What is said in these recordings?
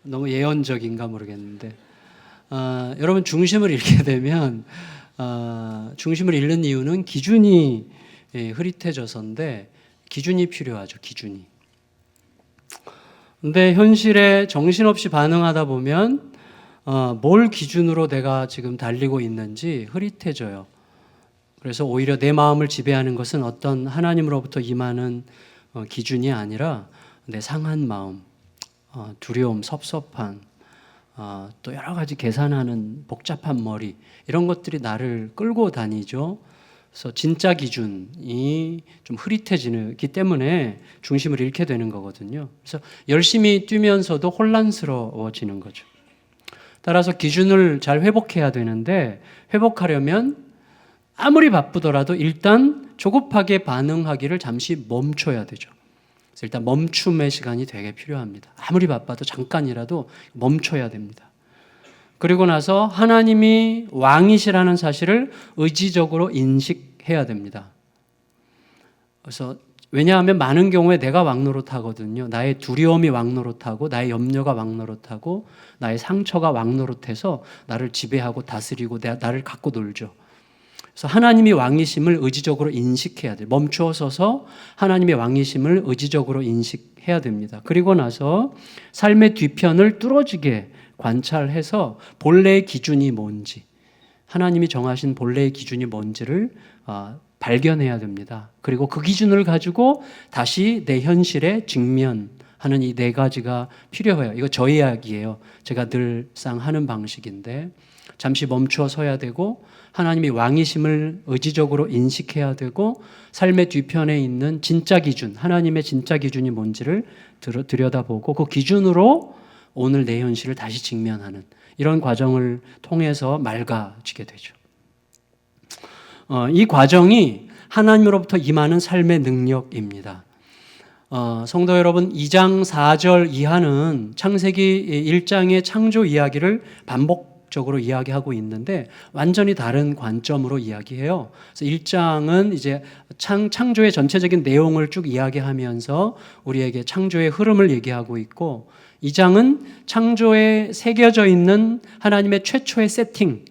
너무 예언적인가 모르겠는데 여러분 중심을 잃게 되면 중심을 잃는 이유는 기준이 흐릿해져서인데 기준이 필요하죠. 기준이. 근데 현실에 정신없이 반응하다 보면 뭘 기준으로 내가 지금 달리고 있는지 흐릿해져요. 그래서 오히려 내 마음을 지배하는 것은 어떤 하나님으로부터 임하는 기준이 아니라 내 상한 마음, 두려움, 섭섭함, 또 여러 가지 계산하는 복잡한 머리, 이런 것들이 나를 끌고 다니죠. 그래서 진짜 기준이 좀 흐릿해지기 때문에 중심을 잃게 되는 거거든요. 그래서 열심히 뛰면서도 혼란스러워지는 거죠. 따라서 기준을 잘 회복해야 되는데, 회복하려면 아무리 바쁘더라도 일단 조급하게 반응하기를 잠시 멈춰야 되죠. 그래서 일단 멈춤의 시간이 되게 필요합니다. 아무리 바빠도 잠깐이라도 멈춰야 됩니다. 그리고 나서 하나님이 왕이시라는 사실을 의지적으로 인식해야 됩니다. 그래서 왜냐하면 많은 경우에 내가 왕노릇하거든요. 나의 두려움이 왕노릇하고 나의 염려가 왕노릇하고 나의 상처가 왕노릇해서 나를 지배하고 다스리고 나를 갖고 놀죠. 그래서 하나님이 왕이심을 의지적으로 인식해야 돼요. 멈추어 서서 하나님의 왕이심을 의지적으로 인식해야 됩니다. 그리고 나서 삶의 뒤편을 뚫어지게 관찰해서 본래의 기준이 뭔지, 하나님이 정하신 본래의 기준이 뭔지를 발견해야 됩니다. 그리고 그 기준을 가지고 다시 내 현실에 직면하는 이 네 가지가 필요해요. 이거 저 이야기예요. 제가 늘상 하는 방식인데, 잠시 멈추어 서야 되고 하나님이 왕이심을 의지적으로 인식해야 되고 삶의 뒤편에 있는 진짜 기준, 하나님의 진짜 기준이 뭔지를 들여다보고 그 기준으로 오늘 내 현실을 다시 직면하는 이런 과정을 통해서 맑아지게 되죠. 이 과정이 하나님으로부터 임하는 삶의 능력입니다. 성도 여러분, 2장 4절 이하는 창세기 1장의 창조 이야기를 반복적으로 이야기하고 있는데 완전히 다른 관점으로 이야기해요. 그래서 1장은 이제 창조의 전체적인 내용을 쭉 이야기하면서 우리에게 창조의 흐름을 얘기하고 있고, 2장은 창조에 새겨져 있는 하나님의 최초의 세팅,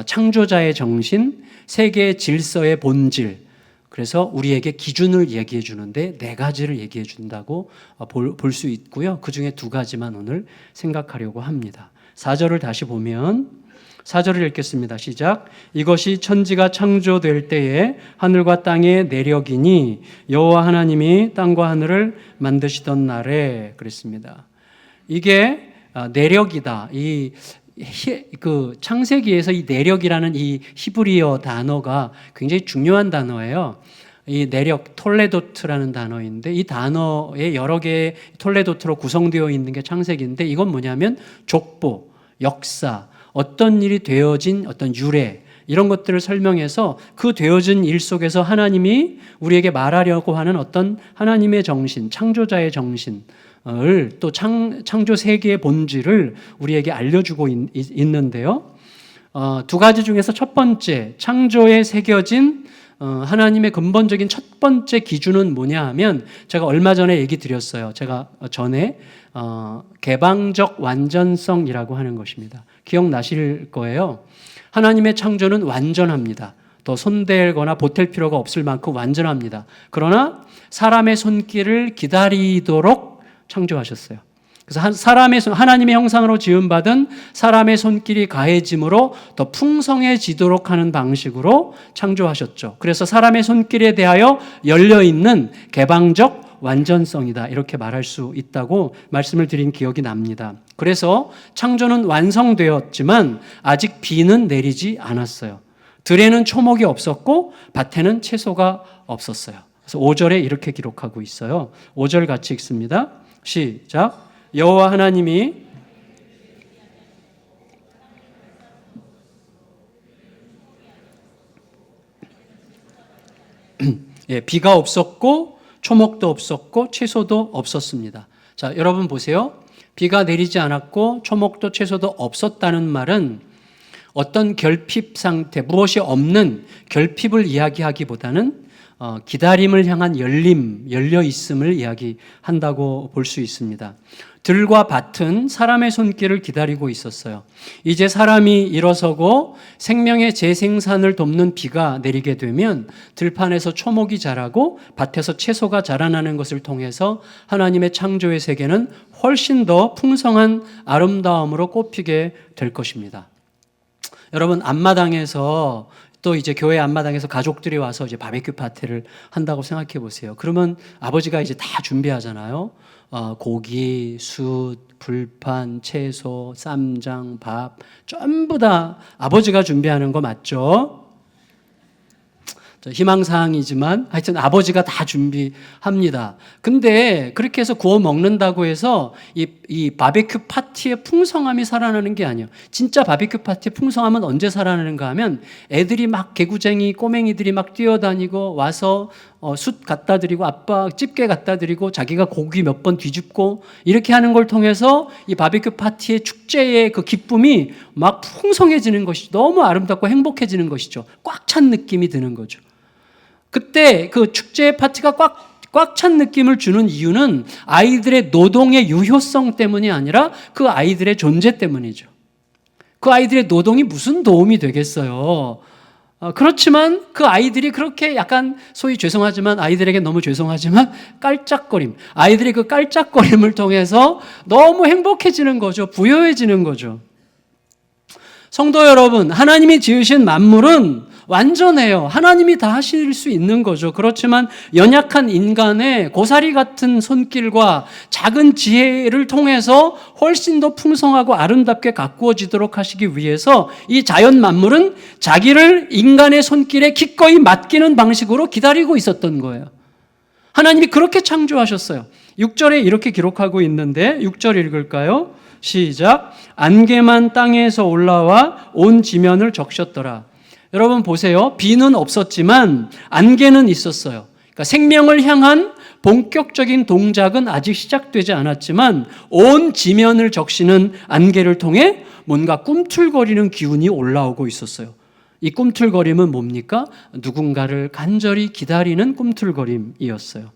창조자의 정신, 세계의 질서의 본질, 그래서 우리에게 기준을 얘기해 주는데 네 가지를 얘기해 준다고 볼 수 있고요. 그 중에 두 가지만 오늘 생각하려고 합니다. 4절을 다시 보면, 4절을 읽겠습니다. 시작. 이것이 천지가 창조될 때에 하늘과 땅의 내력이니 여호와 하나님이 땅과 하늘을 만드시던 날에, 그랬습니다. 이게 내력이다. 그 창세기에서 이 내력이라는 이 히브리어 단어가 굉장히 중요한 단어예요. 이 내력, 톨레도트라는 단어인데 이 단어에 여러 개의 톨레도트로 구성되어 있는 게 창세기인데, 이건 뭐냐면 족보, 역사, 어떤 일이 되어진 어떤 유래, 이런 것들을 설명해서 그 되어진 일 속에서 하나님이 우리에게 말하려고 하는 어떤 하나님의 정신, 창조자의 정신을 또 창조 세계의 본질을 우리에게 알려주고 있는데요. 두 가지 중에서 첫 번째, 창조에 새겨진 하나님의 근본적인 첫 번째 기준은 뭐냐 하면, 제가 얼마 전에 얘기 드렸어요. 제가 전에 개방적 완전성이라고 하는 것입니다. 기억나실 거예요. 하나님의 창조는 완전합니다. 더 손댈거나 보탤 필요가 없을 만큼 완전합니다. 그러나 사람의 손길을 기다리도록 창조하셨어요. 그래서 하나님의 형상으로 지음받은 사람의 손길이 가해짐으로 더 풍성해지도록 하는 방식으로 창조하셨죠. 그래서 사람의 손길에 대하여 열려있는 개방적 완전성이다, 이렇게 말할 수 있다고 말씀을 드린 기억이 납니다. 그래서 창조는 완성되었지만 아직 비는 내리지 않았어요. 들에는 초목이 없었고 밭에는 채소가 없었어요. 그래서 5절에 이렇게 기록하고 있어요. 5절 같이 읽습니다. 시작. 여호와 하나님이 비가 없었고 초목도 없었고 채소도 없었습니다. 자, 여러분 보세요. 비가 내리지 않았고 초목도 채소도 없었다는 말은 어떤 결핍 상태, 무엇이 없는 결핍을 이야기하기보다는 기다림을 향한 열림, 열려 있음을 이야기한다고 볼 수 있습니다. 들과 밭은 사람의 손길을 기다리고 있었어요. 이제 사람이 일어서고 생명의 재생산을 돕는 비가 내리게 되면 들판에서 초목이 자라고 밭에서 채소가 자라나는 것을 통해서 하나님의 창조의 세계는 훨씬 더 풍성한 아름다움으로 꽃피게 될 것입니다. 여러분, 앞마당에서 또 이제 교회 앞마당에서 가족들이 와서 이제 바베큐 파티를 한다고 생각해 보세요. 그러면 아버지가 이제 다 준비하잖아요. 고기, 숯, 불판, 채소, 쌈장, 밥 전부 다 아버지가 준비하는 거 맞죠? 희망사항이지만 하여튼 아버지가 다 준비합니다. 근데 그렇게 해서 구워 먹는다고 해서 이 바베큐 파티의 풍성함이 살아나는 게 아니에요. 진짜 바베큐 파티의 풍성함은 언제 살아나는가 하면 애들이 막 개구쟁이 꼬맹이들이 막 뛰어다니고 와서 숯 갖다 드리고 아빠 집게 갖다 드리고 자기가 고기 몇 번 뒤집고 이렇게 하는 걸 통해서 이 바베큐 파티의 축제의 그 기쁨이 막 풍성해지는 것이 너무 아름답고 행복해지는 것이죠. 꽉 찬 느낌이 드는 거죠. 그때 그 축제 파티가 꽉 찬 느낌을 주는 이유는 아이들의 노동의 유효성 때문이 아니라 그 아이들의 존재 때문이죠. 그 아이들의 노동이 무슨 도움이 되겠어요. 그렇지만 그 아이들이 그렇게 약간 소위 죄송하지만 아이들에게 너무 죄송하지만 깔짝거림, 아이들이 그 깔짝거림을 통해서 너무 행복해지는 거죠. 부여해지는 거죠. 성도 여러분, 하나님이 지으신 만물은 완전해요. 하나님이 다 하실 수 있는 거죠. 그렇지만 연약한 인간의 고사리 같은 손길과 작은 지혜를 통해서 훨씬 더 풍성하고 아름답게 가꾸어지도록 하시기 위해서 이 자연 만물은 자기를 인간의 손길에 기꺼이 맡기는 방식으로 기다리고 있었던 거예요. 하나님이 그렇게 창조하셨어요. 6절에 이렇게 기록하고 있는데 6절 읽을까요? 시작. 안개만 땅에서 올라와 온 지면을 적셨더라. 여러분 보세요. 비는 없었지만 안개는 있었어요. 그러니까 생명을 향한 본격적인 동작은 아직 시작되지 않았지만 온 지면을 적시는 안개를 통해 뭔가 꿈틀거리는 기운이 올라오고 있었어요. 이 꿈틀거림은 뭡니까? 누군가를 간절히 기다리는 꿈틀거림이었어요.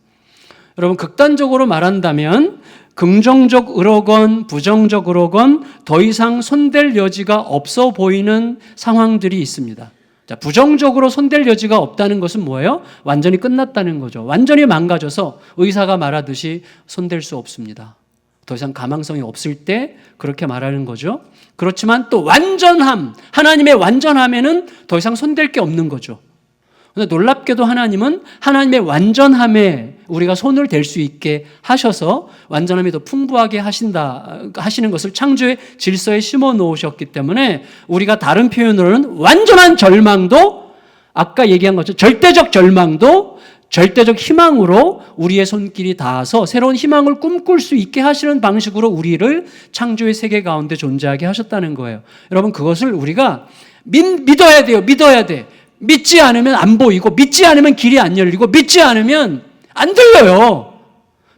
여러분, 극단적으로 말한다면 긍정적으로건 부정적으로건 더 이상 손댈 여지가 없어 보이는 상황들이 있습니다. 자, 부정적으로 손댈 여지가 없다는 것은 뭐예요? 완전히 끝났다는 거죠. 완전히 망가져서 의사가 말하듯이 손댈 수 없습니다. 더 이상 가망성이 없을 때 그렇게 말하는 거죠. 그렇지만 또 완전함, 하나님의 완전함에는 더 이상 손댈 게 없는 거죠. 그런데 놀랍게도 하나님은 하나님의 완전함에 우리가 손을 댈 수 있게 하셔서 완전함이 더 풍부하게 하시는 것을 창조의 질서에 심어 놓으셨기 때문에 우리가 다른 표현으로는 완전한 절망도, 아까 얘기한 것처럼 절대적 절망도 절대적 희망으로 우리의 손길이 닿아서 새로운 희망을 꿈꿀 수 있게 하시는 방식으로 우리를 창조의 세계 가운데 존재하게 하셨다는 거예요. 여러분, 그것을 우리가 믿어야 돼요. 믿어야 돼. 믿지 않으면 안 보이고, 믿지 않으면 길이 안 열리고, 믿지 않으면 안 들려요.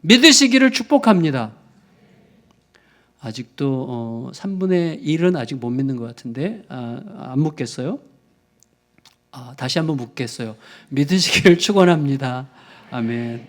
믿으시기를 축복합니다. 아직도 3분의 1은 아직 못 믿는 것 같은데 안 묻겠어요? 다시 한번 묻겠어요. 믿으시기를 축원합니다. 아멘.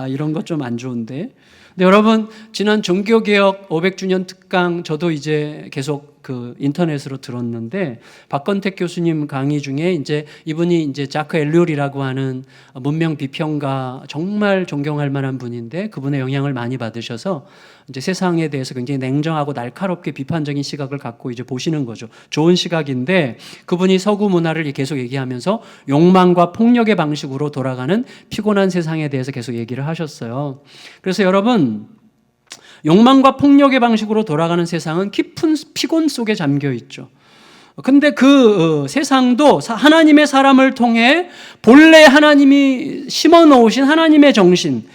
이런 것 좀 안 좋은데. 근데 여러분, 지난 종교개혁 500주년 특강 저도 이제 계속 그 인터넷으로 들었는데 박건택 교수님 강의 중에 이제 이분이 이제 자크 엘리올이라고 하는 문명 비평가, 정말 존경할 만한 분인데 그분의 영향을 많이 받으셔서 이제 세상에 대해서 굉장히 냉정하고 날카롭게 비판적인 시각을 갖고 이제 보시는 거죠. 좋은 시각인데 그분이 서구 문화를 계속 얘기하면서 욕망과 폭력의 방식으로 돌아가는 피곤한 세상에 대해서 계속 얘기를 하셨어요. 그래서 여러분, 욕망과 폭력의 방식으로 돌아가는 세상은 깊은 피곤 속에 잠겨 있죠. 근데 그 세상도 하나님의 사람을 통해 본래 하나님이 심어 놓으신 하나님의 정신,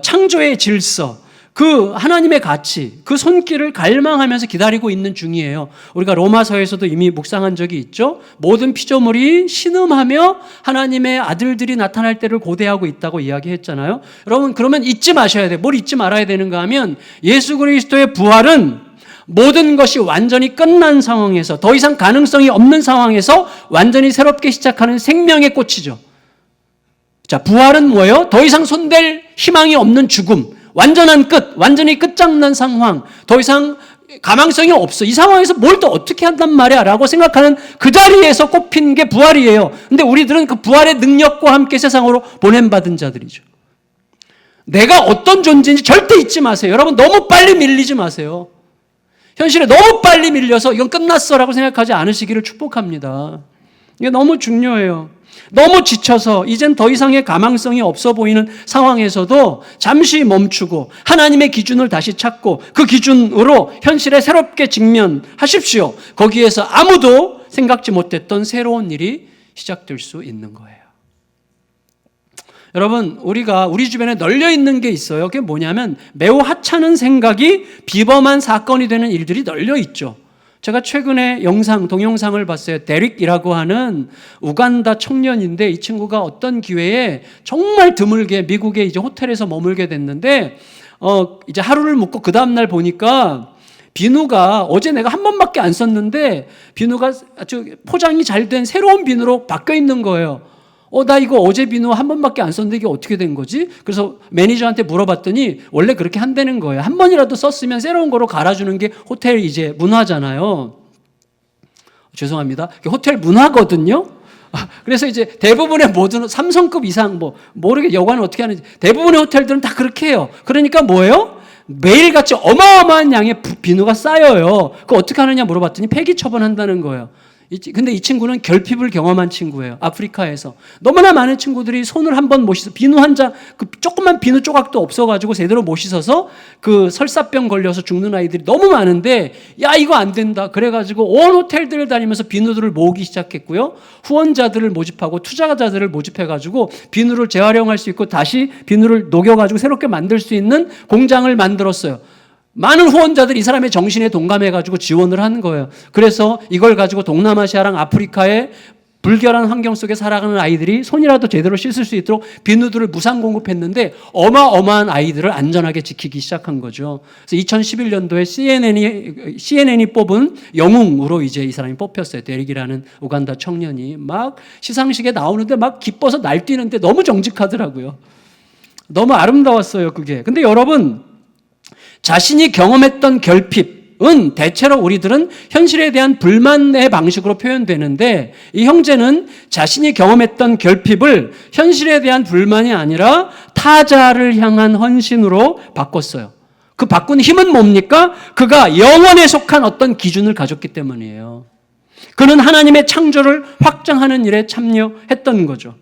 창조의 질서, 그 하나님의 가치, 그 손길을 갈망하면서 기다리고 있는 중이에요. 우리가 로마서에서도 이미 묵상한 적이 있죠. 모든 피조물이 신음하며 하나님의 아들들이 나타날 때를 고대하고 있다고 이야기했잖아요. 여러분, 그러면 잊지 마셔야 돼요. 뭘 잊지 말아야 되는가 하면 예수 그리스도의 부활은 모든 것이 완전히 끝난 상황에서, 더 이상 가능성이 없는 상황에서 완전히 새롭게 시작하는 생명의 꽃이죠. 자, 부활은 뭐예요? 더 이상 손댈 희망이 없는 죽음, 완전한 끝, 완전히 끝장난 상황, 더 이상 가망성이 없어. 이 상황에서 뭘 또 어떻게 한단 말이야 라고 생각하는 그 자리에서 꼽힌 게 부활이에요. 근데 우리들은 그 부활의 능력과 함께 세상으로 보냄받은 자들이죠. 내가 어떤 존재인지 절대 잊지 마세요. 여러분 너무 빨리 밀리지 마세요. 현실에 너무 빨리 밀려서 이건 끝났어라고 생각하지 않으시기를 축복합니다. 이게 너무 중요해요. 너무 지쳐서 이젠 더 이상의 가망성이 없어 보이는 상황에서도 잠시 멈추고 하나님의 기준을 다시 찾고 그 기준으로 현실에 새롭게 직면하십시오. 거기에서 아무도 생각지 못했던 새로운 일이 시작될 수 있는 거예요. 여러분, 우리가 우리 주변에 널려 있는 게 있어요. 그게 뭐냐면 매우 하찮은 생각이 비범한 사건이 되는 일들이 널려 있죠. 제가 최근에 동영상을 봤어요. 데릭이라고 하는 우간다 청년인데 이 친구가 어떤 기회에 정말 드물게 미국의 이제 호텔에서 머물게 됐는데 이제 하루를 묵고 그 다음날 보니까 비누가 어제 내가 한 번밖에 안 썼는데 비누가 아주 포장이 잘 된 새로운 비누로 바뀌어 있는 거예요. 나 이거 어제 비누 한 번밖에 안 썼는데 이게 어떻게 된 거지? 그래서 매니저한테 물어봤더니 원래 그렇게 한다는 거예요. 한 번이라도 썼으면 새로운 거로 갈아주는 게 호텔 이제 문화잖아요. 죄송합니다. 호텔 문화거든요. 그래서 이제 대부분의 모든 삼성급 이상 모르게 여관은 어떻게 하는지 대부분의 호텔들은 다 그렇게 해요. 그러니까 뭐예요? 매일같이 어마어마한 양의 비누가 쌓여요. 그거 어떻게 하느냐 물어봤더니 폐기 처분한다는 거예요. 근데 이 친구는 결핍을 경험한 친구예요. 아프리카에서. 너무나 많은 친구들이 손을 한번 못 씻어, 비누 한 장, 그 조그만 비누 조각도 없어가지고 제대로 못 씻어서 그 설사병 걸려서 죽는 아이들이 너무 많은데, 야, 이거 안 된다. 그래가지고 온 호텔들을 다니면서 비누들을 모으기 시작했고요. 후원자들을 모집하고 투자자들을 모집해가지고 비누를 재활용할 수 있고 다시 비누를 녹여가지고 새롭게 만들 수 있는 공장을 만들었어요. 많은 후원자들이 이 사람의 정신에 동감해가지고 지원을 하는 거예요. 그래서 이걸 가지고 동남아시아랑 아프리카의 불결한 환경 속에 살아가는 아이들이 손이라도 제대로 씻을 수 있도록 비누들을 무상 공급했는데 어마어마한 아이들을 안전하게 지키기 시작한 거죠. 그래서 2011년도에 CNN이 뽑은 영웅으로 이제 이 사람이 뽑혔어요. 데릭이라는 우간다 청년이 막 시상식에 나오는데 막 기뻐서 날뛰는데 너무 정직하더라고요. 너무 아름다웠어요, 그게. 근데 여러분, 자신이 경험했던 결핍은 대체로 우리들은 현실에 대한 불만의 방식으로 표현되는데 이 형제는 자신이 경험했던 결핍을 현실에 대한 불만이 아니라 타자를 향한 헌신으로 바꿨어요. 그 바꾼 힘은 뭡니까? 그가 영원에 속한 어떤 기준을 가졌기 때문이에요. 그는 하나님의 창조를 확장하는 일에 참여했던 거죠.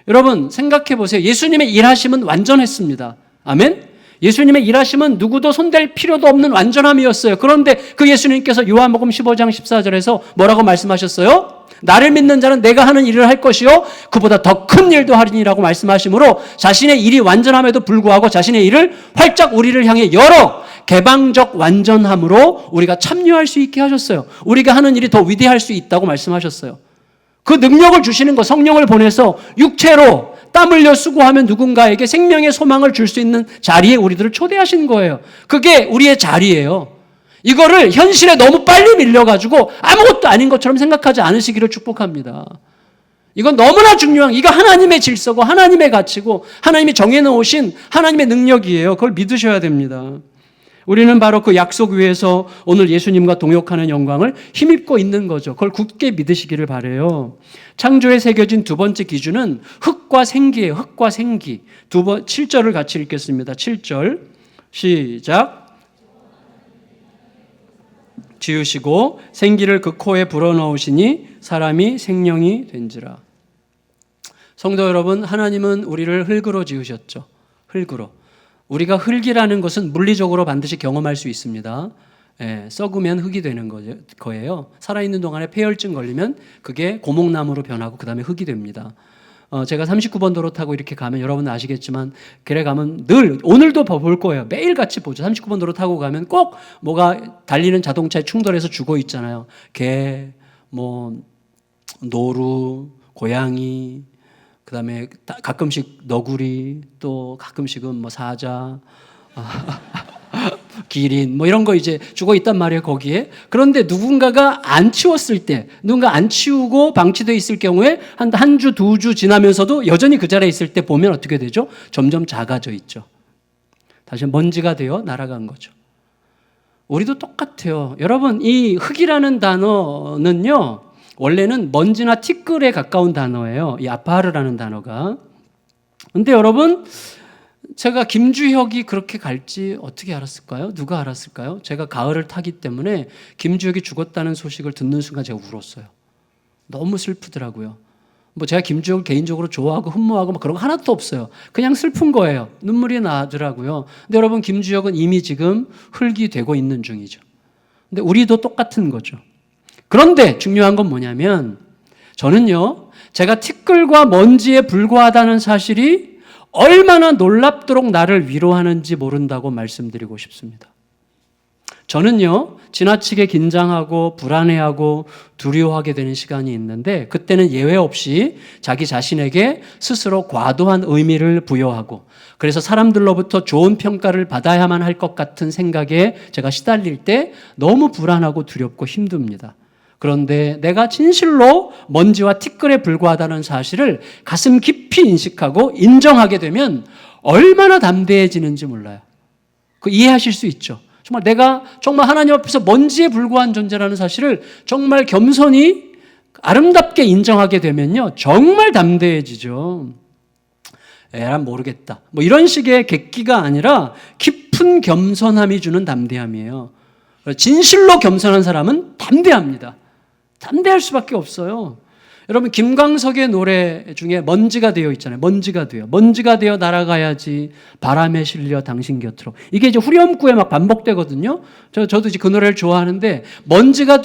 여러분 생각해 보세요. 예수님의 일하심은 완전했습니다. 아멘? 예수님의 일하심은 누구도 손댈 필요도 없는 완전함이었어요. 그런데 그 예수님께서 요한복음 15장 14절에서 뭐라고 말씀하셨어요? 나를 믿는 자는 내가 하는 일을 할 것이요 그보다 더 큰 일도 하리니라고 말씀하시므로 자신의 일이 완전함에도 불구하고 자신의 일을 활짝 우리를 향해 열어 개방적 완전함으로 우리가 참여할 수 있게 하셨어요. 우리가 하는 일이 더 위대할 수 있다고 말씀하셨어요. 그 능력을 주시는 거, 성령을 보내서 육체로 땀 흘려 수고하면 누군가에게 생명의 소망을 줄 수 있는 자리에 우리들을 초대하신 거예요. 그게 우리의 자리예요. 이거를 현실에 너무 빨리 밀려가지고 아무것도 아닌 것처럼 생각하지 않으시기를 축복합니다. 이건 너무나 중요한, 이거 하나님의 질서고 하나님의 가치고 하나님이 정해놓으신 하나님의 능력이에요. 그걸 믿으셔야 됩니다. 우리는 바로 그 약속 위에서 오늘 예수님과 동역하는 영광을 힘입고 있는 거죠. 그걸 굳게 믿으시기를 바라요. 창조에 새겨진 두 번째 기준은 흙과 생기예요. 흙과 생기. 7절을 같이 읽겠습니다. 7절 시작. 지으시고 생기를 그 코에 불어넣으시니 사람이 생명이 된지라. 성도 여러분, 하나님은 우리를 흙으로 지으셨죠. 흙으로. 우리가 흙이라는 것은 물리적으로 반드시 경험할 수 있습니다. 썩으면 흙이 되는 거예요. 살아있는 동안에 폐혈증 걸리면 그게 고목나무로 변하고 그 다음에 흙이 됩니다. 제가 39번 도로 타고 이렇게 가면 여러분 아시겠지만 길에 가면 늘 오늘도 볼 거예요. 매일같이 보죠. 39번 도로 타고 가면 꼭 뭐가 달리는 자동차에 충돌해서 죽어 있잖아요. 개, 노루, 고양이, 그 다음에 가끔씩 너구리, 또 가끔씩은 사자, 기린, 이런 거 이제 죽어 있단 말이에요, 거기에. 그런데 누군가가 안 치웠을 때, 누군가 안 치우고 방치되어 있을 경우에 한 주, 두 주 지나면서도 여전히 그 자리에 있을 때 보면 어떻게 되죠? 점점 작아져 있죠. 사실 먼지가 되어 날아간 거죠. 우리도 똑같아요. 여러분, 이 흙이라는 단어는요, 원래는 먼지나 티끌에 가까운 단어예요. 이 아파르라는 단어가. 근데 여러분, 제가 김주혁이 그렇게 갈지 어떻게 알았을까요? 누가 알았을까요? 제가 가을을 타기 때문에 김주혁이 죽었다는 소식을 듣는 순간 제가 울었어요. 너무 슬프더라고요. 뭐 제가 김주혁을 개인적으로 좋아하고 흠모하고 막 그런 거 하나도 없어요. 그냥 슬픈 거예요. 눈물이 나더라고요. 근데 여러분, 김주혁은 이미 지금 흙이 되고 있는 중이죠. 근데 우리도 똑같은 거죠. 그런데 중요한 건 뭐냐면, 저는요, 제가 티끌과 먼지에 불과하다는 사실이 얼마나 놀랍도록 나를 위로하는지 모른다고 말씀드리고 싶습니다. 저는요, 지나치게 긴장하고 불안해하고 두려워하게 되는 시간이 있는데, 그때는 예외 없이 자기 자신에게 스스로 과도한 의미를 부여하고, 그래서 사람들로부터 좋은 평가를 받아야만 할 것 같은 생각에 제가 시달릴 때 너무 불안하고 두렵고 힘듭니다. 그런데 내가 진실로 먼지와 티끌에 불과하다는 사실을 가슴 깊이 인식하고 인정하게 되면 얼마나 담대해지는지 몰라요. 그 이해하실 수 있죠. 정말 내가 정말 하나님 앞에서 먼지에 불과한 존재라는 사실을 정말 겸손히 아름답게 인정하게 되면요, 정말 담대해지죠. 난 모르겠다. 뭐 이런 식의 객기가 아니라 깊은 겸손함이 주는 담대함이에요. 진실로 겸손한 사람은 담대합니다. 담대할 수밖에 없어요. 여러분, 김광석의 노래 중에 먼지가 되어 있잖아요. 먼지가 되어 날아가야지 바람에 실려 당신 곁으로. 이게 이제 후렴구에 막 반복되거든요. 저도 이제 그 노래를 좋아하는데, 먼지가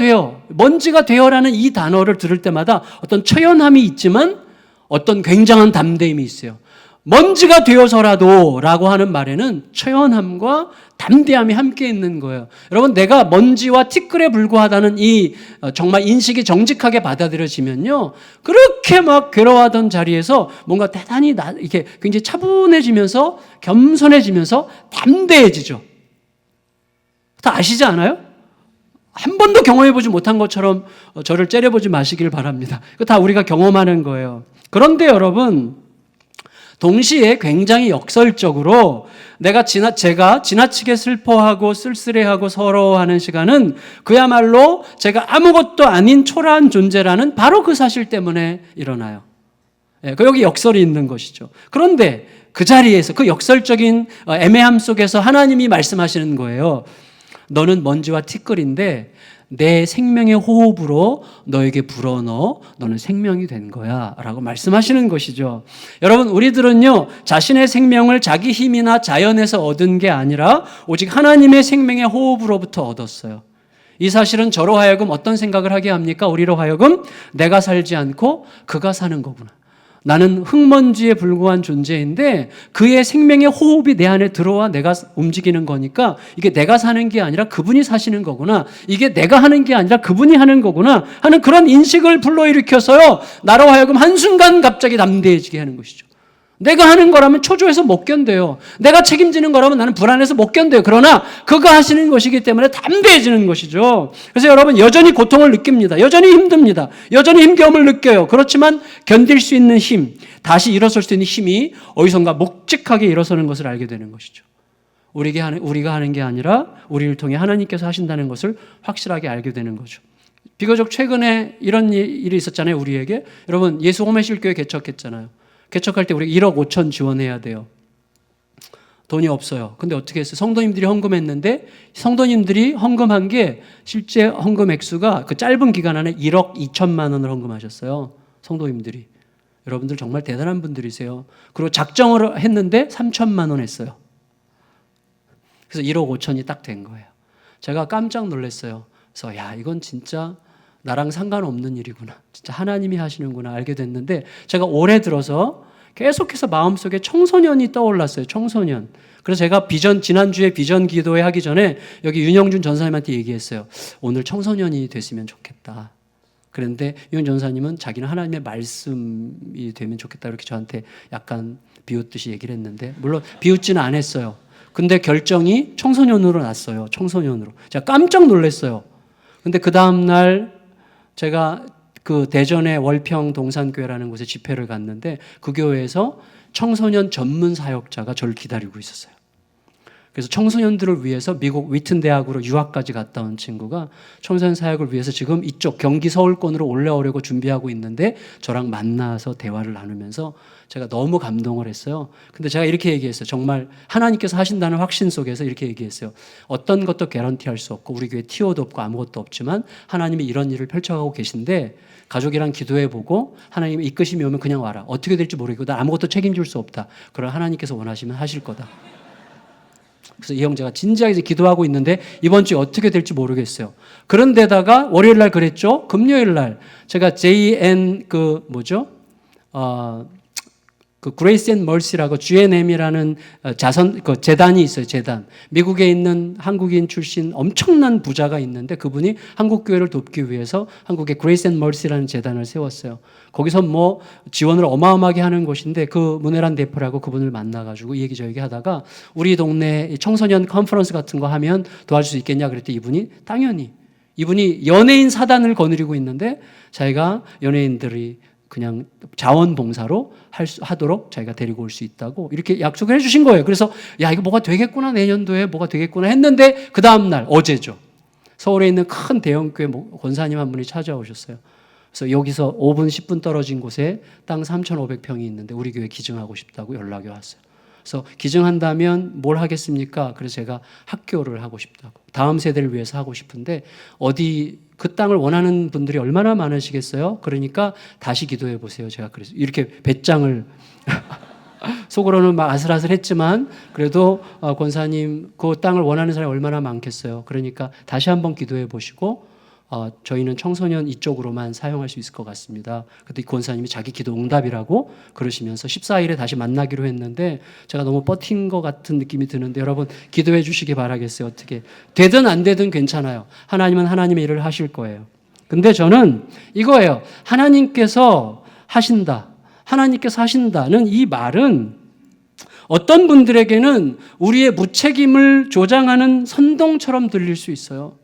되어라는 이 단어를 들을 때마다 어떤 처연함이 있지만 어떤 굉장한 담대함이 있어요. 먼지가 되어서라도 라고 하는 말에는 처연함과 담대함이 함께 있는 거예요. 여러분, 내가 먼지와 티끌에 불과하다는 이 정말 인식이 정직하게 받아들여지면요, 그렇게 막 괴로워하던 자리에서 뭔가 대단히 이렇게 굉장히 차분해지면서 겸손해지면서 담대해지죠. 다 아시지 않아요? 한 번도 경험해보지 못한 것처럼 저를 째려보지 마시길 바랍니다. 그거 다 우리가 경험하는 거예요. 그런데 여러분, 동시에 굉장히 역설적으로 제가 지나치게 슬퍼하고 쓸쓸해하고 서러워하는 시간은 그야말로 제가 아무것도 아닌 초라한 존재라는 바로 그 사실 때문에 일어나요. 여기 역설이 있는 것이죠. 그런데 그 자리에서 그 역설적인 애매함 속에서 하나님이 말씀하시는 거예요. 너는 먼지와 티끌인데 내 생명의 호흡으로 너에게 불어넣어 너는 생명이 된 거야 라고 말씀하시는 것이죠. 여러분, 우리들은요, 자신의 생명을 자기 힘이나 자연에서 얻은 게 아니라 오직 하나님의 생명의 호흡으로부터 얻었어요. 이 사실은 저로 하여금 어떤 생각을 하게 합니까? 우리로 하여금 내가 살지 않고 그가 사는 거구나. 나는 흙먼지에 불과한 존재인데 그의 생명의 호흡이 내 안에 들어와 내가 움직이는 거니까 이게 내가 사는 게 아니라 그분이 사시는 거구나. 이게 내가 하는 게 아니라 그분이 하는 거구나 하는 그런 인식을 불러일으켜서요, 나로 하여금 한순간 갑자기 담대해지게 하는 것이죠. 내가 하는 거라면 초조해서 못 견뎌요. 내가 책임지는 거라면 나는 불안해서 못 견뎌요. 그러나 그가 하시는 것이기 때문에 담대해지는 것이죠. 그래서 여러분, 여전히 고통을 느낍니다. 여전히 힘듭니다. 여전히 힘겨움을 느껴요. 그렇지만 견딜 수 있는 힘, 다시 일어설 수 있는 힘이 어디선가 묵직하게 일어서는 것을 알게 되는 것이죠. 우리가 하는 게 아니라 우리를 통해 하나님께서 하신다는 것을 확실하게 알게 되는 거죠. 비교적 최근에 이런 일이 있었잖아요, 우리에게. 여러분, 예수 호메실교회 개척했잖아요. 개척할 때 우리 1억 5천 지원해야 돼요. 돈이 없어요. 근데 어떻게 했어요? 성도님들이 헌금했는데 성도님들이 헌금한 게 실제 헌금 액수가 그 짧은 기간 안에 1억 2천만 원을 헌금하셨어요. 성도님들이. 여러분들 정말 대단한 분들이세요. 그리고 작정을 했는데 3천만 원 했어요. 그래서 1억 5천이 딱 된 거예요. 제가 깜짝 놀랐어요. 그래서 이건 진짜 나랑 상관없는 일이구나. 진짜 하나님이 하시는구나 알게 됐는데, 제가 올해 들어서 계속해서 마음속에 청소년이 떠올랐어요. 청소년. 그래서 제가 지난주에 비전 기도회 하기 전에 여기 윤영준 전사님한테 얘기했어요. 오늘 청소년이 됐으면 좋겠다. 그런데 윤 전사님은 자기는 하나님의 말씀이 되면 좋겠다 이렇게 저한테 약간 비웃듯이 얘기를 했는데, 물론 비웃지는 않았어요. 근데 결정이 청소년으로 났어요. 청소년으로. 제가 깜짝 놀랐어요. 근데 그 다음날 제가 그 대전의 월평 동산교회라는 곳에 집회를 갔는데 그 교회에서 청소년 전문 사역자가 저를 기다리고 있었어요. 그래서 청소년들을 위해서 미국 위튼 대학으로 유학까지 갔다 온 친구가 청소년 사역을 위해서 지금 이쪽 경기 서울권으로 올라오려고 준비하고 있는데 저랑 만나서 대화를 나누면서 제가 너무 감동을 했어요. 근데 제가 이렇게 얘기했어요. 정말 하나님께서 하신다는 확신 속에서 이렇게 얘기했어요. 어떤 것도 개런티할 수 없고 우리 교회 티오도 없고 아무것도 없지만 하나님이 이런 일을 펼쳐가고 계신데 가족이랑 기도해보고 하나님의 이끄심이 오면 그냥 와라. 어떻게 될지 모르겠고 난 아무것도 책임질 수 없다. 그럼 하나님께서 원하시면 하실 거다. 그래서 이 형제가 진지하게 기도하고 있는데 이번 주에 어떻게 될지 모르겠어요. 그런데다가 월요일 날 그랬죠. 금요일 날 제가 JN 그 그레이스 앤 멀시라고 GNM이라는 재단이 있어요. 재단. 미국에 있는 한국인 출신 엄청난 부자가 있는데 그분이 한국 교회를 돕기 위해서 한국에 그레이스 앤 멀시라는 재단을 세웠어요. 거기서 뭐 지원을 어마어마하게 하는 곳인데 그 문혜란 대표라고 그분을 만나가지고 이 얘기 저 얘기 하다가 우리 동네 청소년 컨퍼런스 같은 거 하면 도와줄 수 있겠냐 그랬더니 이분이 당연히 이분이 연예인 사단을 거느리고 있는데 자기가 연예인들이 그냥 자원봉사로 하도록 자기가 데리고 올 수 있다고 이렇게 약속을 해주신 거예요. 그래서 야 이거 뭐가 되겠구나 내년도에 뭐가 되겠구나 했는데 그 다음날 어제죠. 서울에 있는 큰 대형교회 권사님 한 분이 찾아오셨어요. 그래서 여기서 5분 10분 떨어진 곳에 땅 3,500평이 있는데 우리 교회 기증하고 싶다고 연락이 왔어요. 그래서 기증한다면 뭘 하겠습니까? 그래서 제가 학교를 하고 싶다고 다음 세대를 위해서 하고 싶은데 어디 그 땅을 원하는 분들이 얼마나 많으시겠어요? 그러니까 다시 기도해 보세요. 제가 그래서 이렇게 배짱을 속으로는 막 아슬아슬했지만 그래도 권사님 그 땅을 원하는 사람이 얼마나 많겠어요. 그러니까 다시 한번 기도해 보시고 저희는 청소년 이쪽으로만 사용할 수 있을 것 같습니다. 그때 권사님이 자기 기도 응답이라고 그러시면서 14일에 다시 만나기로 했는데 제가 너무 버틴 것 같은 느낌이 드는데 여러분 기도해 주시기 바라겠어요. 어떻게 되든 안 되든 괜찮아요. 하나님은 하나님의 일을 하실 거예요. 근데 저는 이거예요. 하나님께서 하신다. 하나님께서 하신다는 이 말은 어떤 분들에게는 우리의 무책임을 조장하는 선동처럼 들릴 수 있어요.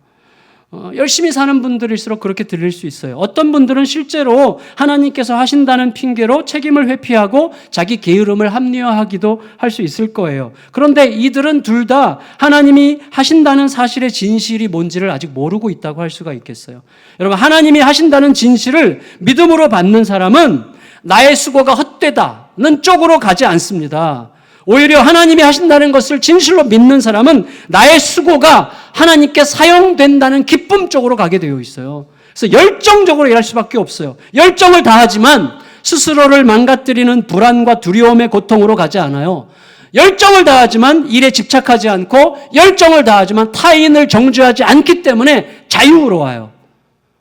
열심히 사는 분들일수록 그렇게 들릴 수 있어요. 어떤 분들은 실제로 하나님께서 하신다는 핑계로 책임을 회피하고 자기 게으름을 합리화하기도 할 수 있을 거예요. 그런데 이들은 둘 다 하나님이 하신다는 사실의 진실이 뭔지를 아직 모르고 있다고 할 수가 있겠어요. 여러분 하나님이 하신다는 진실을 믿음으로 받는 사람은 나의 수고가 헛되다는 쪽으로 가지 않습니다. 오히려 하나님이 하신다는 것을 진실로 믿는 사람은 나의 수고가 하나님께 사용된다는 기쁨 쪽으로 가게 되어 있어요. 그래서 열정적으로 일할 수밖에 없어요. 열정을 다하지만 스스로를 망가뜨리는 불안과 두려움의 고통으로 가지 않아요. 열정을 다하지만 일에 집착하지 않고 열정을 다하지만 타인을 정죄하지 않기 때문에 자유로워요.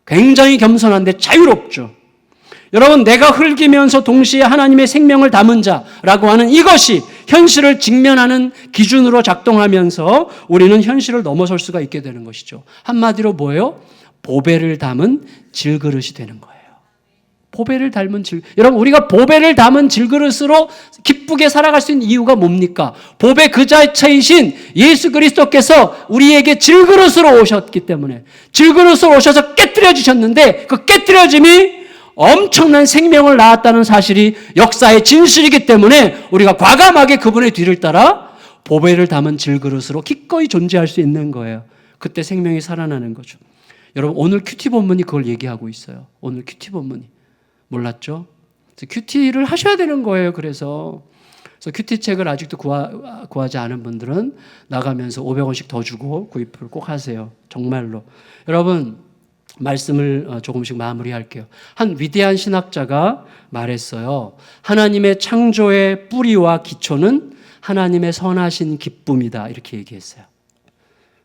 굉장히 겸손한데 자유롭죠. 여러분 내가 흙이면서 동시에 하나님의 생명을 담은 자라고 하는 이것이 현실을 직면하는 기준으로 작동하면서 우리는 현실을 넘어설 수가 있게 되는 것이죠. 한마디로 뭐예요? 보배를 담은 질그릇이 되는 거예요. 보배를 담은 여러분 우리가 보배를 담은 질그릇으로 기쁘게 살아갈 수 있는 이유가 뭡니까? 보배 그 자체이신 예수 그리스도께서 우리에게 질그릇으로 오셨기 때문에 질그릇으로 오셔서 깨뜨려 주셨는데 그 깨뜨려짐이 엄청난 생명을 낳았다는 사실이 역사의 진실이기 때문에 우리가 과감하게 그분의 뒤를 따라 보배를 담은 질그릇으로 기꺼이 존재할 수 있는 거예요. 그때 생명이 살아나는 거죠. 여러분 오늘 큐티 본문이 그걸 얘기하고 있어요. 오늘 큐티 본문이. 몰랐죠? 큐티를 하셔야 되는 거예요. 그래서 큐티 책을 아직도 구하지 않은 분들은 나가면서 500원씩 더 주고 구입을 꼭 하세요. 정말로. 여러분 말씀을 조금씩 마무리할게요. 한 위대한 신학자가 말했어요. 하나님의 창조의 뿌리와 기초는 하나님의 선하신 기쁨이다. 이렇게 얘기했어요.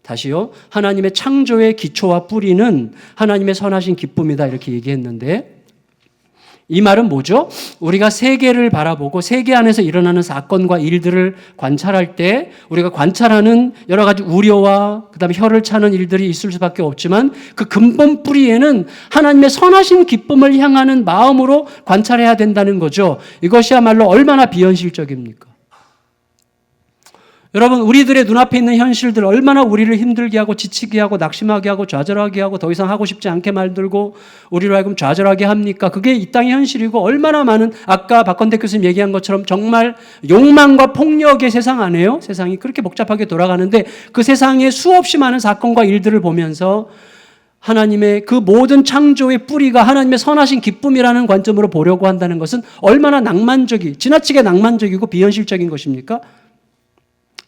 다시요. 하나님의 창조의 기초와 뿌리는 하나님의 선하신 기쁨이다. 이렇게 얘기했는데 이 말은 뭐죠? 우리가 세계를 바라보고 세계 안에서 일어나는 사건과 일들을 관찰할 때 우리가 관찰하는 여러 가지 우려와 그다음에 혀를 차는 일들이 있을 수밖에 없지만 그 근본 뿌리에는 하나님의 선하신 기쁨을 향하는 마음으로 관찰해야 된다는 거죠. 이것이야말로 얼마나 비현실적입니까? 여러분, 우리들의 눈앞에 있는 현실들 얼마나 우리를 힘들게 하고 지치게 하고 낙심하게 하고 좌절하게 하고 더 이상 하고 싶지 않게 만들고 우리로 하여금 좌절하게 합니까? 그게 이 땅의 현실이고 얼마나 많은, 아까 박건택 교수님 얘기한 것처럼 정말 욕망과 폭력의 세상 아니에요? 세상이 그렇게 복잡하게 돌아가는데 그 세상에 수없이 많은 사건과 일들을 보면서 하나님의 그 모든 창조의 뿌리가 하나님의 선하신 기쁨이라는 관점으로 보려고 한다는 것은 얼마나 지나치게 낭만적이고 비현실적인 것입니까?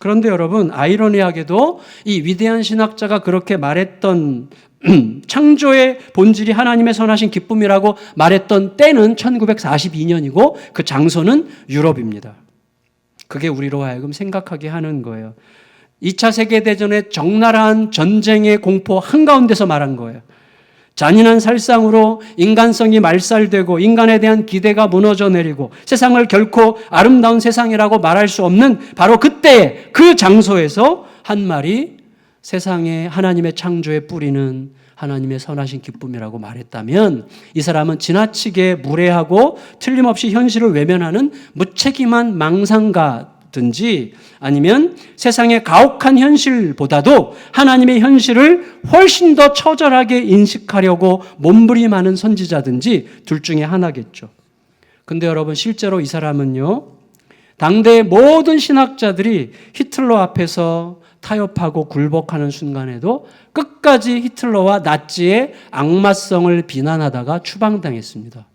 그런데 여러분, 아이러니하게도 이 위대한 신학자가 그렇게 말했던 창조의 본질이 하나님의 선하신 기쁨이라고 말했던 때는 1942년이고 그 장소는 유럽입니다. 그게 우리로 하여금 생각하게 하는 거예요. 2차 세계대전의 적나라한 전쟁의 공포 한가운데서 말한 거예요. 잔인한 살상으로 인간성이 말살되고 인간에 대한 기대가 무너져 내리고 세상을 결코 아름다운 세상이라고 말할 수 없는 바로 그때의 그 장소에서 한 말이 세상에 하나님의 창조의 뿌리는 하나님의 선하신 기쁨이라고 말했다면 이 사람은 지나치게 무례하고 틀림없이 현실을 외면하는 무책임한 망상가든지 아니면 세상의 가혹한 현실보다도 하나님의 현실을 훨씬 더 처절하게 인식하려고 몸부림하는 선지자든지 둘 중에 하나겠죠. 근데 여러분, 실제로 이 사람은요, 당대의 모든 신학자들이 히틀러 앞에서 타협하고 굴복하는 순간에도 끝까지 히틀러와 나치의 악마성을 비난하다가 추방당했습니다.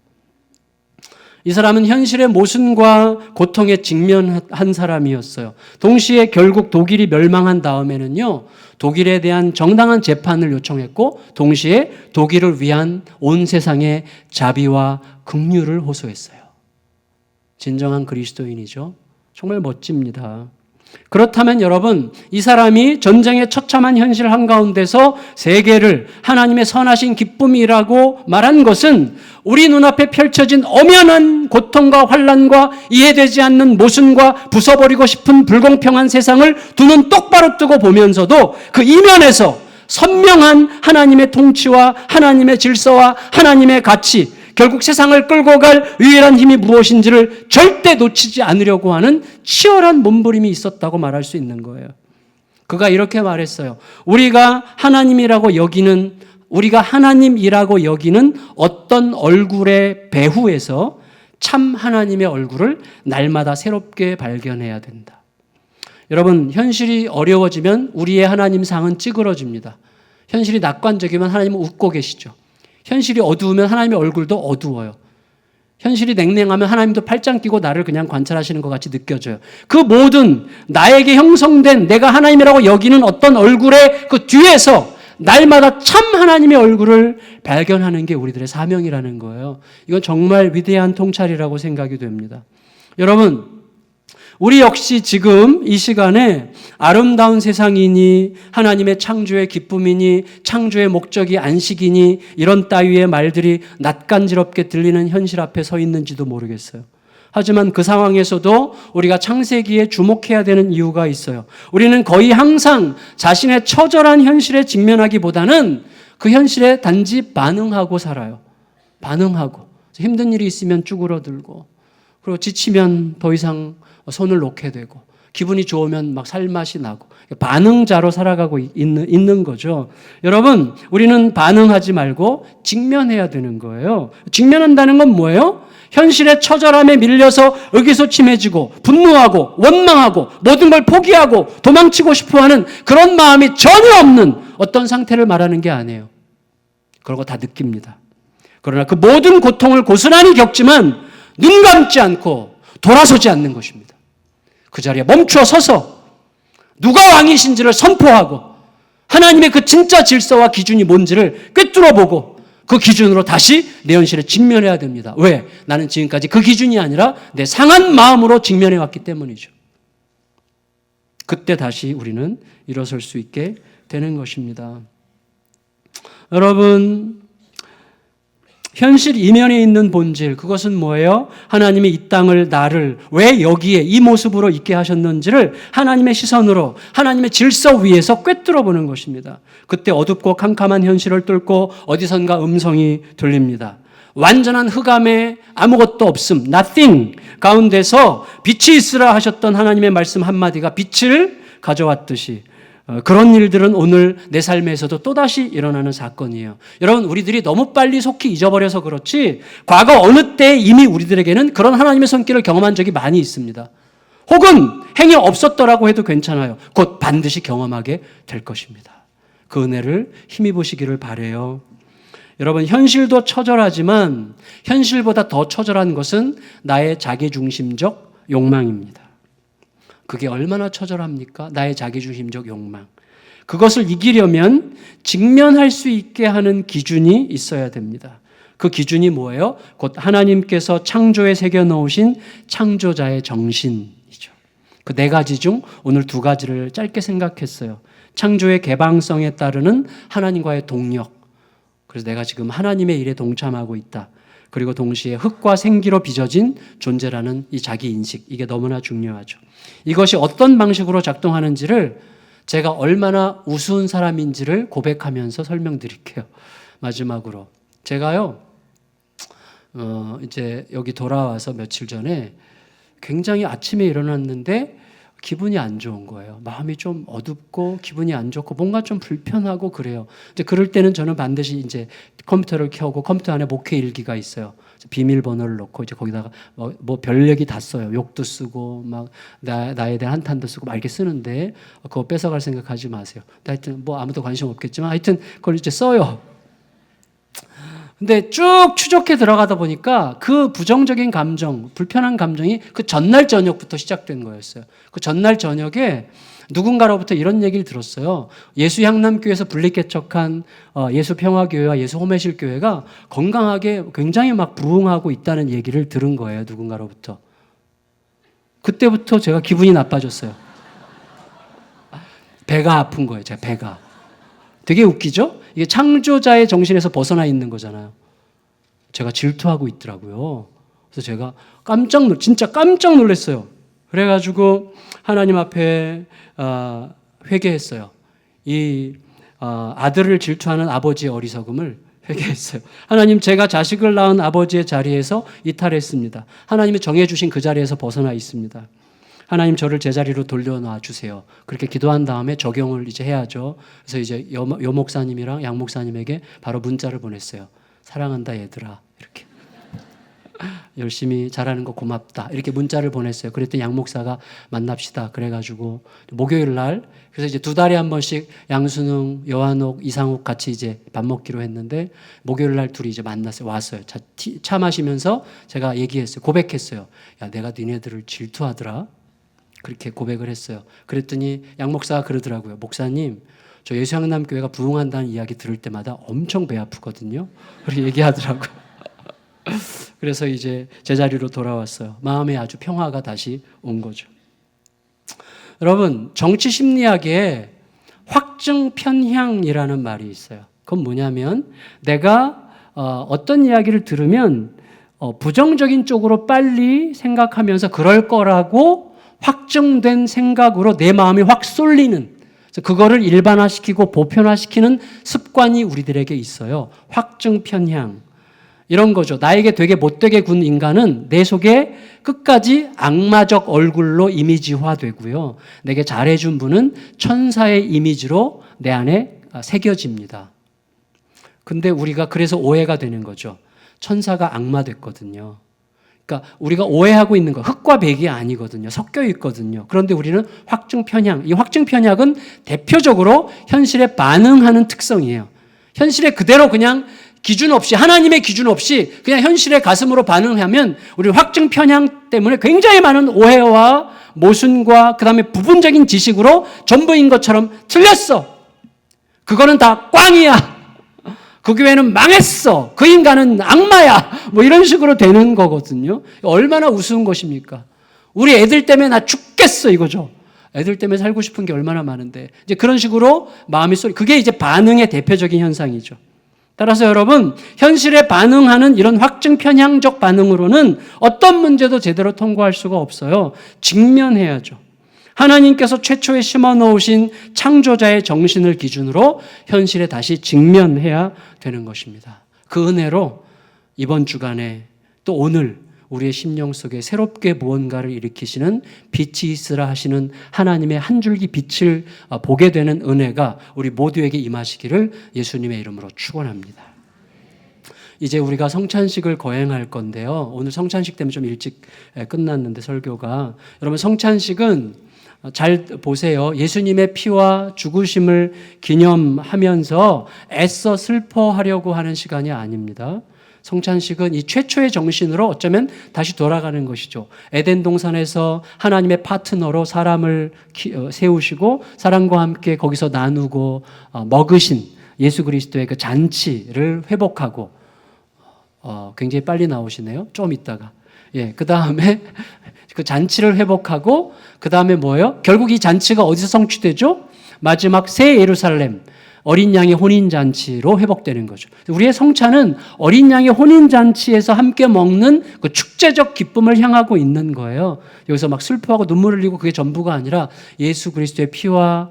이 사람은 현실의 모순과 고통에 직면한 사람이었어요. 동시에 결국 독일이 멸망한 다음에는요, 독일에 대한 정당한 재판을 요청했고 동시에 독일을 위한 온 세상의 자비와 긍휼을 호소했어요. 진정한 그리스도인이죠. 정말 멋집니다. 그렇다면 여러분, 이 사람이 전쟁의 처참한 현실 한가운데서 세계를 하나님의 선하신 기쁨이라고 말한 것은 우리 눈앞에 펼쳐진 엄연한 고통과 환난과 이해되지 않는 모순과 부숴버리고 싶은 불공평한 세상을 두 눈 똑바로 뜨고 보면서도 그 이면에서 선명한 하나님의 통치와 하나님의 질서와 하나님의 가치, 결국 세상을 끌고 갈 유일한 힘이 무엇인지를 절대 놓치지 않으려고 하는 치열한 몸부림이 있었다고 말할 수 있는 거예요. 그가 이렇게 말했어요. 우리가 하나님이라고 여기는 어떤 얼굴의 배후에서 참 하나님의 얼굴을 날마다 새롭게 발견해야 된다. 여러분, 현실이 어려워지면 우리의 하나님상은 찌그러집니다. 현실이 낙관적이면 하나님은 웃고 계시죠. 현실이 어두우면 하나님의 얼굴도 어두워요. 현실이 냉랭하면 하나님도 팔짱 끼고 나를 그냥 관찰하시는 것 같이 느껴져요. 그 모든 나에게 형성된 내가 하나님이라고 여기는 어떤 얼굴의 그 뒤에서 날마다 참 하나님의 얼굴을 발견하는 게 우리들의 사명이라는 거예요. 이건 정말 위대한 통찰이라고 생각이 됩니다. 여러분, 우리 역시 지금 이 시간에 아름다운 세상이니 하나님의 창조의 기쁨이니 창조의 목적이 안식이니 이런 따위의 말들이 낯간지럽게 들리는 현실 앞에 서 있는지도 모르겠어요. 하지만 그 상황에서도 우리가 창세기에 주목해야 되는 이유가 있어요. 우리는 거의 항상 자신의 처절한 현실에 직면하기보다는 그 현실에 단지 반응하고 살아요. 반응하고. 힘든 일이 있으면 쭈그러들고, 그리고 지치면 더 이상 손을 놓게 되고, 기분이 좋으면 막 살맛이 나고, 반응자로 살아가고 있는 거죠. 여러분, 우리는 반응하지 말고 직면해야 되는 거예요. 직면한다는 건 뭐예요? 현실의 처절함에 밀려서 의기소침해지고 분노하고 원망하고 모든 걸 포기하고 도망치고 싶어하는 그런 마음이 전혀 없는 어떤 상태를 말하는 게 아니에요. 그런 거 다 느낍니다. 그러나 그 모든 고통을 고스란히 겪지만 눈 감지 않고 돌아서지 않는 것입니다. 그 자리에 멈춰 서서 누가 왕이신지를 선포하고 하나님의 그 진짜 질서와 기준이 뭔지를 꿰뚫어 보고 그 기준으로 다시 내 현실에 직면해야 됩니다. 왜? 나는 지금까지 그 기준이 아니라 내 상한 마음으로 직면해 왔기 때문이죠. 그때 다시 우리는 일어설 수 있게 되는 것입니다. 여러분, 현실 이면에 있는 본질, 그것은 뭐예요? 하나님이 이 땅을, 나를 왜 여기에 이 모습으로 있게 하셨는지를 하나님의 시선으로 하나님의 질서 위에서 꿰뚫어 보는 것입니다. 그때 어둡고 캄캄한 현실을 뚫고 어디선가 음성이 들립니다. 완전한 흑암에 아무것도 없음, nothing 가운데서 빛이 있으라 하셨던 하나님의 말씀 한마디가 빛을 가져왔듯이 그런 일들은 오늘 내 삶에서도 또다시 일어나는 사건이에요. 여러분, 우리들이 너무 빨리 속히 잊어버려서 그렇지 과거 어느 때 이미 우리들에게는 그런 하나님의 손길을 경험한 적이 많이 있습니다. 혹은 행이 없었더라고 해도 괜찮아요. 곧 반드시 경험하게 될 것입니다. 그 은혜를 힘입으시기를 바라요. 여러분, 현실도 처절하지만 현실보다 더 처절한 것은 나의 자기중심적 욕망입니다. 그게 얼마나 처절합니까? 나의 자기중심적 욕망. 그것을 이기려면 직면할 수 있게 하는 기준이 있어야 됩니다. 그 기준이 뭐예요? 곧 하나님께서 창조에 새겨놓으신 창조자의 정신이죠. 그 네 가지 중 오늘 두 가지를 짧게 생각했어요. 창조의 개방성에 따르는 하나님과의 동력. 그래서 내가 지금 하나님의 일에 동참하고 있다. 그리고 동시에 흙과 생기로 빚어진 존재라는 이 자기인식, 이게 너무나 중요하죠. 이것이 어떤 방식으로 작동하는지를 제가 얼마나 우스운 사람인지를 고백하면서 설명드릴게요. 마지막으로 제가요 이제 여기 돌아와서 며칠 전에 굉장히 아침에 일어났는데 기분이 안 좋은 거예요. 마음이 좀 어둡고 기분이 안 좋고 뭔가 좀 불편하고 그래요. 이제 그럴 때는 저는 반드시 이제 컴퓨터를 켜고 컴퓨터 안에 목회 일기가 있어요. 비밀번호를 넣고 이제 거기다가 뭐 별 얘기 다 써요. 욕도 쓰고 막 나에 대한 한탄도 쓰고 막 이렇게 쓰는데 그거 뺏어갈 생각하지 마세요. 하여튼 뭐 아무도 관심 없겠지만 하여튼 그걸 이제 써요. 근데 쭉 추적해 들어가다 보니까 그 부정적인 감정, 불편한 감정이 그 전날 저녁부터 시작된 거였어요. 그 전날 저녁에 누군가로부터 이런 얘기를 들었어요. 예수향남교회에서 분리개척한 예수평화교회와 예수호매실교회가 건강하게 굉장히 막 부흥하고 있다는 얘기를 들은 거예요. 누군가로부터. 그때부터 제가 기분이 나빠졌어요. 배가 아픈 거예요. 제가 배가. 되게 웃기죠? 이게 창조자의 정신에서 벗어나 있는 거잖아요. 제가 질투하고 있더라고요. 그래서 제가 진짜 깜짝 놀랐어요. 그래가지고 하나님 앞에 회개했어요. 이 아들을 질투하는 아버지의 어리석음을 회개했어요. 하나님, 제가 자식을 낳은 아버지의 자리에서 이탈했습니다. 하나님이 정해주신 그 자리에서 벗어나 있습니다. 하나님, 저를 제자리로 돌려놔 주세요. 그렇게 기도한 다음에 적용을 이제 해야죠. 그래서 이제 여 목사님이랑 양 목사님에게 바로 문자를 보냈어요. 사랑한다 얘들아, 이렇게. 열심히 잘하는 거 고맙다, 이렇게 문자를 보냈어요. 그랬더니 양 목사가 만납시다 그래가지고 목요일 날, 그래서 이제 2달에 한 번씩 양순웅, 여한옥, 이상욱 같이 이제 밥 먹기로 했는데 목요일 날 둘이 이제 만났어요. 왔어요. 차 마시면서 제가 얘기했어요. 고백했어요. 야, 내가 니네들을 질투하더라. 그렇게 고백을 했어요. 그랬더니 양 목사가 그러더라고요. 목사님, 저 예수향남교회가 부흥한다는 이야기 들을 때마다 엄청 배 아프거든요. 그렇게 얘기하더라고요. 그래서 이제 제자리로 돌아왔어요. 마음에 아주 평화가 다시 온 거죠. 여러분, 정치 심리학에 확증 편향이라는 말이 있어요. 그건 뭐냐면 내가 어떤 이야기를 들으면 부정적인 쪽으로 빨리 생각하면서 그럴 거라고 확정된 생각으로 내 마음이 확 쏠리는, 그거를 일반화시키고 보편화시키는 습관이 우리들에게 있어요. 확증 편향. 이런 거죠. 나에게 되게 못되게 군 인간은 내 속에 끝까지 악마적 얼굴로 이미지화되고요. 내게 잘해준 분은 천사의 이미지로 내 안에 새겨집니다. 근데 우리가 그래서 오해가 되는 거죠. 천사가 악마 됐거든요. 그러니까 우리가 오해하고 있는 거, 흑과 백이 아니거든요. 섞여 있거든요. 그런데 우리는 확증 편향, 이 확증 편향은 대표적으로 현실에 반응하는 특성이에요. 현실에 그대로 그냥 기준 없이, 하나님의 기준 없이 그냥 현실의 가슴으로 반응하면 우리 확증 편향 때문에 굉장히 많은 오해와 모순과 그 다음에 부분적인 지식으로 전부인 것처럼 틀렸어. 그거는 다 꽝이야. 그 교회는 망했어. 그 인간은 악마야. 뭐 이런 식으로 되는 거거든요. 얼마나 우스운 것입니까? 우리 애들 때문에 나 죽겠어 이거죠. 애들 때문에 살고 싶은 게 얼마나 많은데. 이제 그런 식으로 마음이 그게 이제 반응의 대표적인 현상이죠. 따라서 여러분, 현실에 반응하는 이런 확증 편향적 반응으로는 어떤 문제도 제대로 통과할 수가 없어요. 직면해야죠. 하나님께서 최초에 심어 놓으신 창조자의 정신을 기준으로 현실에 다시 직면해야 되는 것입니다. 그 은혜로 이번 주간에 또 오늘 우리의 심령 속에 새롭게 무언가를 일으키시는 빛이 있으라 하시는 하나님의 한 줄기 빛을 보게 되는 은혜가 우리 모두에게 임하시기를 예수님의 이름으로 축원합니다. 이제 우리가 성찬식을 거행할 건데요. 오늘 성찬식 때문에 좀 일찍 끝났는데 설교가. 여러분 성찬식은 잘 보세요. 예수님의 피와 죽으심을 기념하면서 애써 슬퍼하려고 하는 시간이 아닙니다. 성찬식은 이 최초의 정신으로 어쩌면 다시 돌아가는 것이죠. 에덴 동산에서 하나님의 파트너로 사람을 세우시고 사람과 함께 거기서 나누고 먹으신 예수 그리스도의 그 잔치를 회복하고 굉장히 빨리 나오시네요. 좀 있다가. 그 다음에 그 잔치를 회복하고 그 다음에 뭐예요? 결국 이 잔치가 어디서 성취되죠? 마지막 새 예루살렘 어린 양의 혼인잔치로 회복되는 거죠. 우리의 성찬은 어린 양의 혼인잔치에서 함께 먹는 그 축제적 기쁨을 향하고 있는 거예요. 여기서 막 슬퍼하고 눈물을 흘리고 그게 전부가 아니라 예수 그리스도의 피와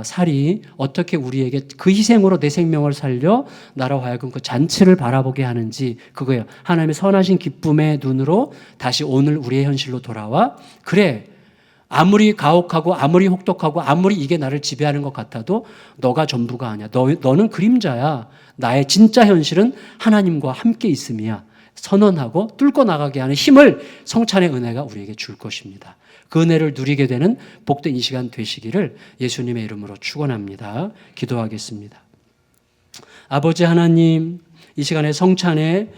살이 어떻게 우리에게 그 희생으로 내 생명을 살려 나로 하여금 그 잔치를 바라보게 하는지 그거예요. 하나님의 선하신 기쁨의 눈으로 다시 오늘 우리의 현실로 돌아와 그래 아무리 가혹하고 아무리 혹독하고 아무리 이게 나를 지배하는 것 같아도 너가 전부가 아니야. 너는 그림자야. 나의 진짜 현실은 하나님과 함께 있음이야. 선언하고 뚫고 나가게 하는 힘을 성찬의 은혜가 우리에게 줄 것입니다. 그 은혜를 누리게 되는 복된 이 시간 되시기를 예수님의 이름으로 축원합니다. 기도하겠습니다. 아버지 하나님, 이 시간에 성찬에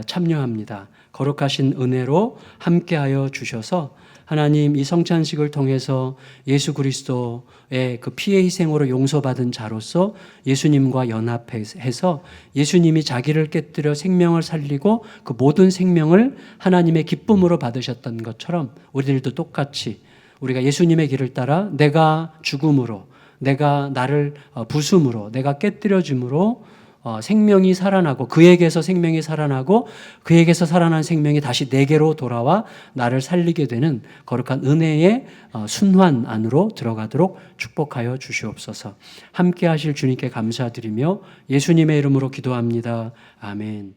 참여합니다. 거룩하신 은혜로 함께하여 주셔서 하나님 이 성찬식을 통해서 예수 그리스도의 그 피의 희생으로 용서받은 자로서 예수님과 연합해서 예수님이 자기를 깨뜨려 생명을 살리고 그 모든 생명을 하나님의 기쁨으로 받으셨던 것처럼 우리들도 똑같이 우리가 예수님의 길을 따라 내가 죽음으로 내가 나를 부숨으로 내가 깨뜨려짐으로 생명이 살아나고 그에게서 생명이 살아나고 그에게서 살아난 생명이 다시 내게로 돌아와 나를 살리게 되는 거룩한 은혜의 순환 안으로 들어가도록 축복하여 주시옵소서. 함께 하실 주님께 감사드리며 예수님의 이름으로 기도합니다. 아멘.